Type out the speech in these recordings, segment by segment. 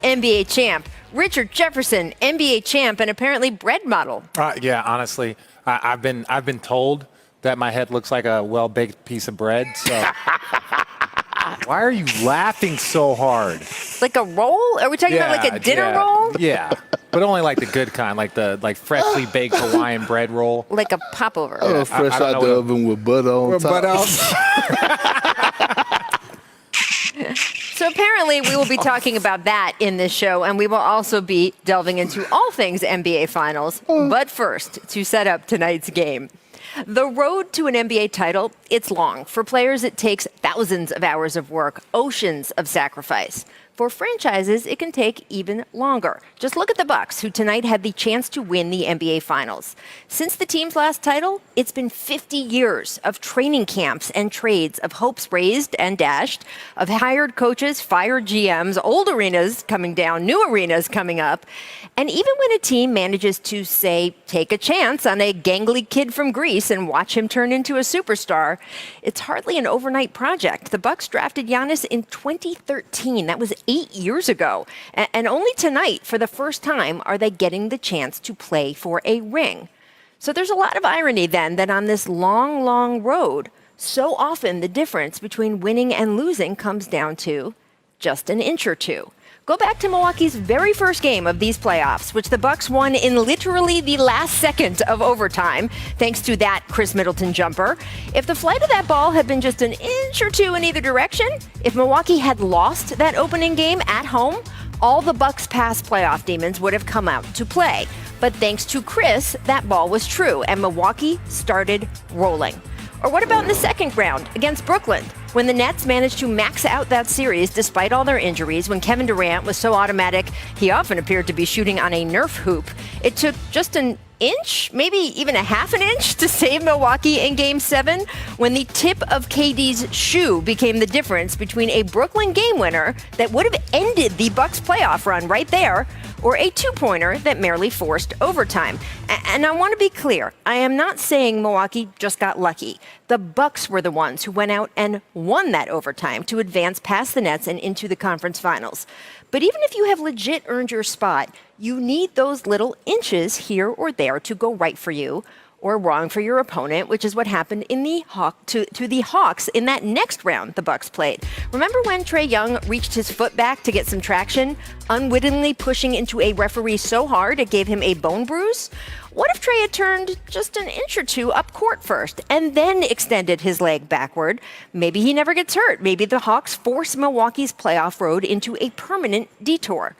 NBA champ. Richard Jefferson, NBA champ, and apparently bread model. Yeah, honestly, I've been told that my head looks like a well-baked piece of bread. So why are you laughing so hard? Like a roll? Are we talking about like a dinner roll? Yeah, but only like the good kind, like freshly baked Hawaiian bread roll. Like a popover. Oh, fresh out the oven with butter on top. So apparently we will be talking about that in this show, and we will also be delving into all things NBA Finals. But first, to set up tonight's game. The road to an NBA title, it's long. For players, it takes thousands of hours of work, oceans of sacrifice. For franchises, it can take even longer. Just look at the Bucks, who tonight had the chance to win the NBA Finals. Since the team's last title, it's been 50 years of training camps and trades, of hopes raised and dashed, of hired coaches, fired GMs, old arenas coming down, new arenas coming up. And even when a team manages to, say, take a chance on a gangly kid from Greece and watch him turn into a superstar, it's hardly an overnight project. The Bucks drafted Giannis in 2013. That was 8 years ago. And only tonight, for the first time, are they getting the chance to play for a ring. So there's a lot of irony then that on this long, long road, so often the difference between winning and losing comes down to just an inch or two. Go back to Milwaukee's very first game of these playoffs, which the Bucks won in literally the last second of overtime, thanks to that Chris Middleton jumper. If the flight of that ball had been just an inch or two in either direction, if Milwaukee had lost that opening game at home, all the Bucks' past playoff demons would have come out to play. But thanks to Chris, that ball was true, and Milwaukee started rolling. Or what about in the second round against Brooklyn, when the Nets managed to max out that series despite all their injuries, when Kevin Durant was so automatic he often appeared to be shooting on a Nerf hoop? It took just an inch, maybe even a half an inch, to save Milwaukee in Game 7, when the tip of KD's shoe became the difference between a Brooklyn game winner that would have ended the Bucks playoff run right there, or a two-pointer that merely forced overtime. And I want to be clear, I am not saying Milwaukee just got lucky. The Bucks were the ones who went out and won that overtime to advance past the Nets and into the conference finals. But even if you have legit earned your spot, you need those little inches here or there to go right for you, or wrong for your opponent, which is what happened in the to the Hawks in that next round the Bucks played. Remember when Trae Young reached his foot back to get some traction, unwittingly pushing into a referee so hard it gave him a bone bruise? What if Trae had turned just an inch or two up court first and then extended his leg backward? Maybe he never gets hurt. Maybe the Hawks force Milwaukee's playoff road into a permanent detour.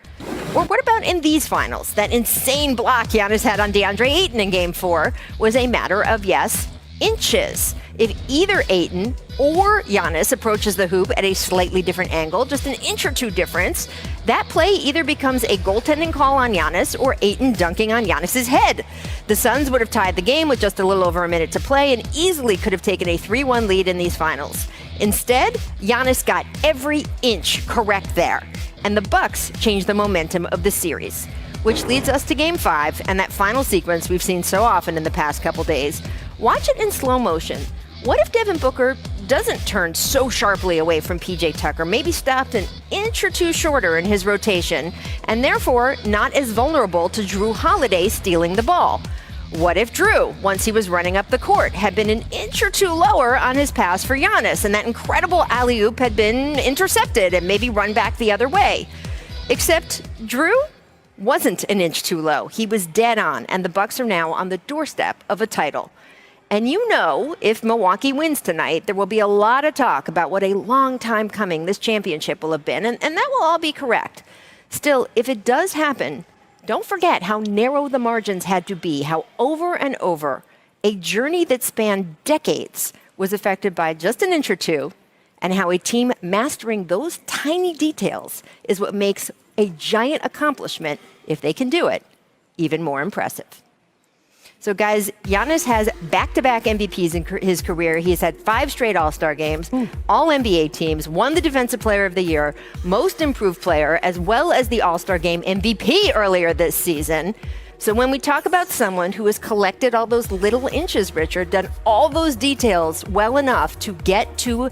Or what about in these finals? That insane block Giannis had on DeAndre Ayton in Game 4 was a matter of, yes, inches. If either Ayton or Giannis approaches the hoop at a slightly different angle, just an inch or two difference, that play either becomes a goaltending call on Giannis or Ayton dunking on Giannis's head. The Suns would have tied the game with just a little over a minute to play and easily could have taken a 3-1 lead in these finals. Instead, Giannis got every inch correct there, and the Bucks changed the momentum of the series. Which leads us to Game 5 and that final sequence we've seen so often in the past couple days. Watch it in slow motion. What if Devin Booker doesn't turn so sharply away from PJ Tucker, maybe stopped an inch or two shorter in his rotation, and therefore not as vulnerable to Jrue Holiday stealing the ball? What if Jrue, once he was running up the court, had been an inch or two lower on his pass for Giannis, and that incredible alley-oop had been intercepted and maybe run back the other way? Except Jrue wasn't an inch too low. He was dead on, and the Bucks are now on the doorstep of a title. And you know, if Milwaukee wins tonight, there will be a lot of talk about what a long time coming this championship will have been, and that will all be correct. Still, if it does happen, don't forget how narrow the margins had to be, how over and over a journey that spanned decades was affected by just an inch or two, and how a team mastering those tiny details is what makes a giant accomplishment, if they can do it, even more impressive. So, guys, Giannis has back-to-back MVPs in his career. He's had 5 straight All-Star games, all NBA teams, won the Defensive Player of the Year, Most Improved Player, as well as the All-Star Game MVP earlier this season. So when we talk about someone who has collected all those little inches, Richard, done all those details well enough to get to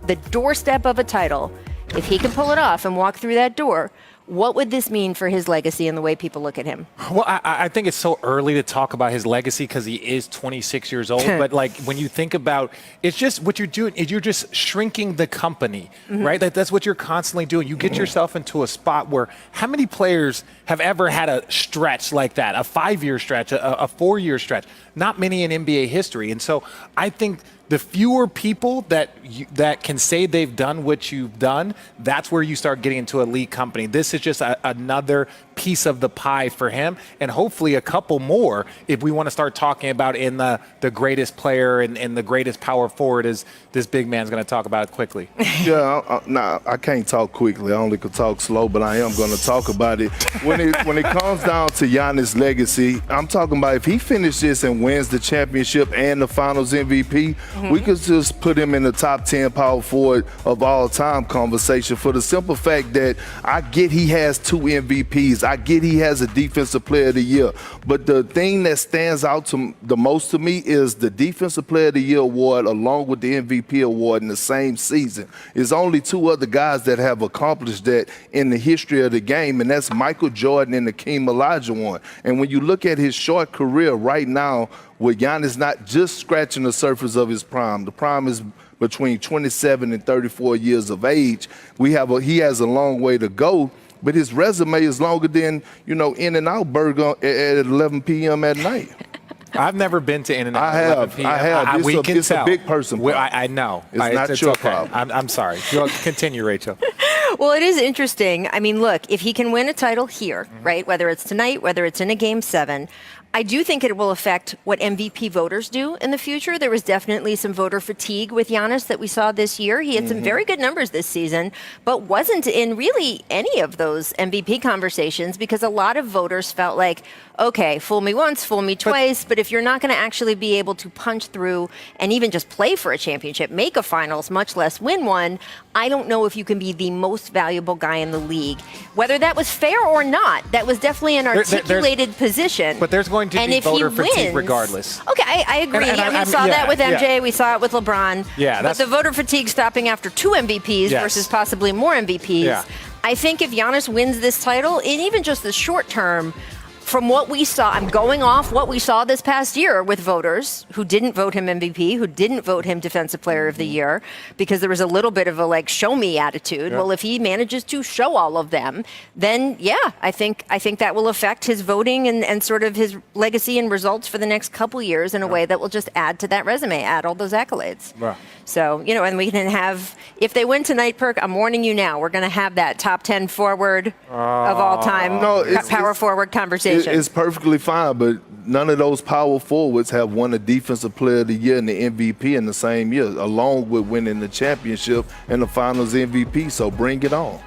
the doorstep of a title, if he can pull it off and walk through that door, What would this mean for his legacy and the way people look at him? Well, I think it's so early to talk about his legacy because he is 26 years old. But like when you think about, it's just what you're doing is you're just shrinking the company, right? That's what you're constantly doing. You get yourself into a spot where how many players have ever had a stretch like that, a 5-year stretch, a 4-year stretch? Not many in NBA history. And so I think the fewer people that can say they've done what you've done, that's where you start getting into elite company. This is just another piece of the pie for him, and hopefully a couple more if we want to start talking about in the greatest player and the greatest power forward is this big man's going to talk about it quickly. Yeah, I can't talk quickly. I only could talk slow, but I am going to talk about it. When it comes down to Giannis' legacy, I'm talking about if he finishes this and wins the championship and the Finals MVP, we could just put him in the top 10 power forward of all time conversation for the simple fact that I get he has 2 MVPs. I get he has a Defensive Player of the Year. But the thing that stands out the most to me is the Defensive Player of the Year award along with the MVP award in the same season. There's only 2 other guys that have accomplished that in the history of the game, and that's Michael Jordan and Hakeem Olajuwon. And when you look at his short career right now, with Giannis not just scratching the surface of his prime, the prime is between 27 and 34 years of age. He has a long way to go. But his resume is longer than, In-N-Out Burger at 11 p.m. at night. I've never been to In-N-Out. I have. It's a big person problem. I know. It's your okay. problem. I'm sorry. Continue, Rachel. Well, it is interesting. I mean, look, if he can win a title here, right, whether it's tonight, whether it's in a Game 7, I do think it will affect what MVP voters do in the future. There was definitely some voter fatigue with Giannis that we saw this year. He had some very good numbers this season, but wasn't in really any of those MVP conversations because a lot of voters felt like, okay, fool me once, fool me twice, but if you're not going to actually be able to punch through and even just play for a championship, make a finals, much less win one, I don't know if you can be the most valuable guy in the league. Whether that was fair or not, that was definitely an articulated position. But there's going to be voter fatigue regardless. Okay, I agree. We saw that with MJ. We saw it with LeBron. Yeah, but the voter fatigue stopping after 2 MVPs versus possibly more MVPs. Yeah. I think if Giannis wins this title, in even just the short term, from what we saw, I'm going off what we saw this past year with voters who didn't vote him MVP, who didn't vote him Defensive Player of the Year, because there was a little bit of a show me attitude. Yeah. Well, if he manages to show all of them, then I think that will affect his voting and sort of his legacy and results for the next couple years in a way that will just add to that resume, add all those accolades. Yeah. So, and we can have, if they win tonight, Perk, I'm warning you now, we're going to have that top 10 forward of all time power forward conversation. It's perfectly fine, but none of those power forwards have won a Defensive Player of the Year and the MVP in the same year, along with winning the championship and the Finals MVP. So bring it on.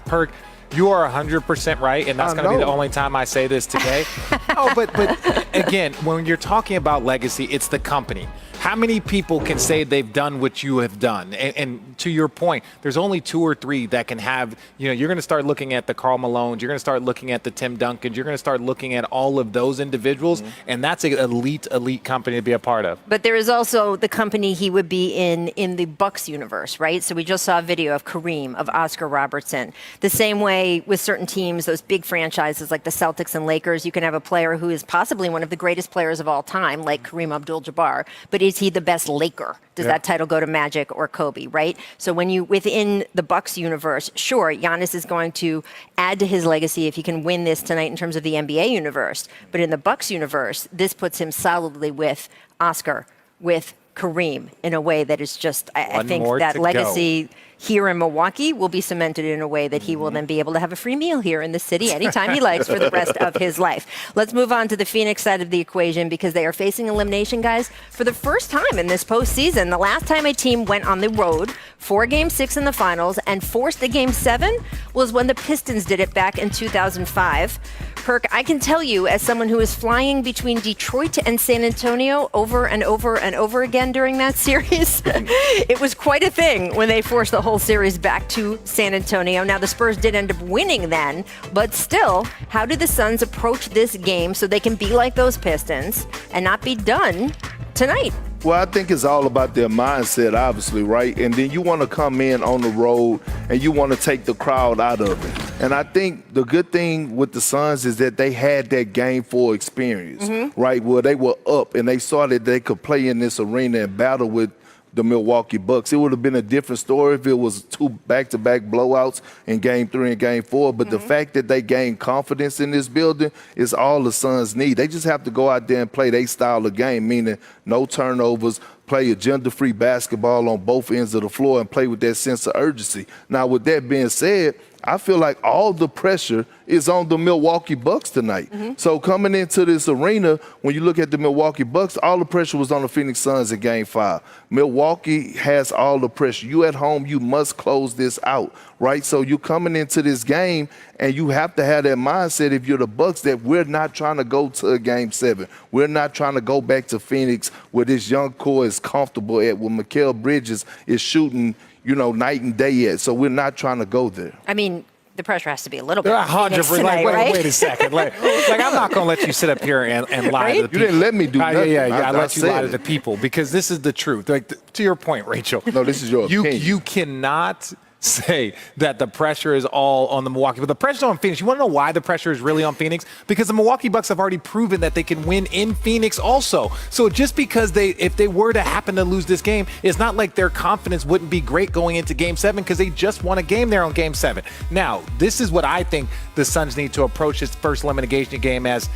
Perk. You are 100% right, and that's going to be the only time I say this today. But again, when you're talking about legacy, it's the company. How many people can say they've done what you have done? And to your point, there's only 2 or 3 that can have, you're going to start looking at the Karl Malones, you're going to start looking at the Tim Duncans, you're going to start looking at all of those individuals, and that's an elite company to be a part of. But there is also the company he would be in the Bucks universe, right? So we just saw a video of Kareem, of Oscar Robertson. The same way with certain teams, those big franchises like the Celtics and Lakers, you can have a player who is possibly one of the greatest players of all time, like Kareem Abdul-Jabbar, but is he the best Laker? Does that title go to Magic or Kobe, right? So when you, within the Bucks universe, sure, Giannis is going to add to his legacy if he can win this tonight in terms of the NBA universe. But in the Bucks universe, this puts him solidly with Oscar, with Kareem, in a way that is just, I think that legacy here in Milwaukee will be cemented in a way that he will then be able to have a free meal here in the city anytime he likes for the rest of his life. Let's move on to the Phoenix side of the equation because they are facing elimination, guys, for the first time in this postseason. The last time a team went on the road for Game 6 in the finals and forced a Game 7 was when the Pistons did it back in 2005. Perk, I can tell you, as someone who is flying between Detroit and San Antonio over and over and over again during that series, it was quite a thing when they forced the whole series back to San Antonio. Now, the Spurs did end up winning then, but still, how do the Suns approach this game so they can be like those Pistons and not be done tonight? Well, I think it's all about their mindset, obviously, right? And then you want to come in on the road and you want to take the crowd out of it. And I think the good thing with the Suns is that they had that game 4 experience, right? Where they were up and they saw that they could play in this arena and battle with the Milwaukee Bucks. It would have been a different story if it was 2 back-to-back blowouts in Game 3 and Game 4. But the fact that they gained confidence in this building is all the Suns need. They just have to go out there and play their style of game, meaning no turnovers, play agenda-free basketball on both ends of the floor, and play with that sense of urgency. Now, with that being said, I feel like all the pressure is on the Milwaukee Bucks tonight. So coming into this arena, when you look at the Milwaukee Bucks, all the pressure was on the Phoenix Suns in Game 5. Milwaukee has all the pressure. You at home, you must close this out, right? So you're coming into this game, and you have to have that mindset if you're the Bucks that we're not trying to go to a Game 7. We're not trying to go back to Phoenix where this young core is comfortable at, where Mikal Bridges is shooting, night and day at. So we're not trying to go there. I mean, the pressure has to be a little bit. 100%. Tonight, right? Wait a second. Like I'm not going to let you sit up here and lie to the people. You didn't let me do nothing. I let you lie to the people because this is the truth. Like to your point, Rachel. No, this is your opinion. You cannot say that the pressure is all on the Milwaukee, but the pressure is on Phoenix. You want to know why the pressure is really on Phoenix? Because the Milwaukee Bucks have already proven that they can win in Phoenix also. So just because if they were to happen to lose this game, it's not like their confidence wouldn't be great going into Game 7 because they just won a game there on Game 7. Now, this is what I think the Suns need to approach this first elimination game as.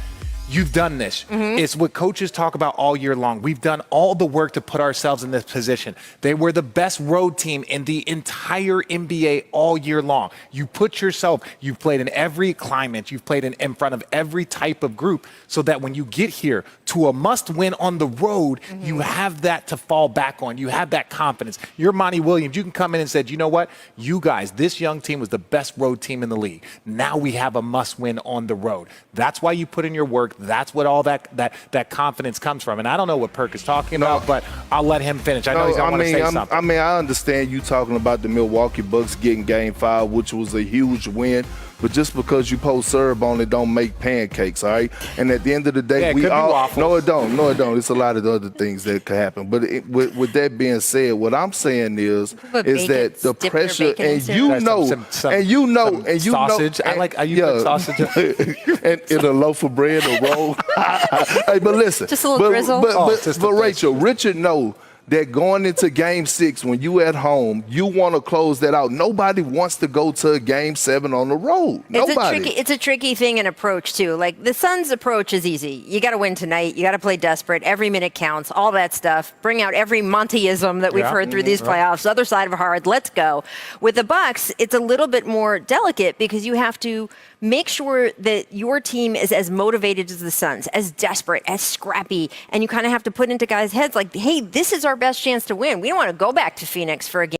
You've done this. It's what coaches talk about all year long. We've done all the work to put ourselves in this position. They were the best road team in the entire NBA all year long. You put yourself, you've played in every climate, you've played in front of every type of group so that when you get here to a must win on the road, you have that to fall back on. You have that confidence. You're Monty Williams. You can come in and say, you know what? You guys, this young team was the best road team in the league. Now we have a must win on the road. That's why you put in your work. That's what all that confidence comes from. And I don't know what Perk is talking about, but I'll let him finish. I know he's going to want to say something. I understand you talking about the Milwaukee Bucks getting Game 5, which was a huge win. But just because you pour syrup on it don't make pancakes, all right? And at the end of the day, we all – no, it don't. No, it don't. It's a lot of other things that could happen. But with that being said, what I'm saying is that the pressure – and you know – sausage. I put sausage and in a loaf of bread or roll. Hey, but listen. Just a little drizzle. But Rachel, Richard knows that going into Game 6, when you at home, you want to close that out. Nobody wants to go to a Game 7 on the road. Nobody. It's a tricky thing and approach, too. Like, the Suns' approach is easy. You got to win tonight. You got to play desperate. Every minute counts. All that stuff. Bring out every Montyism that we've heard through these playoffs. Other side of a hard. Let's go. With the Bucks, it's a little bit more delicate because you have to make sure that your team is as motivated as the Suns, as desperate, as scrappy, and you kind of have to put into guys' heads like, hey, this is our best chance to win. We don't want to go back to Phoenix for a game.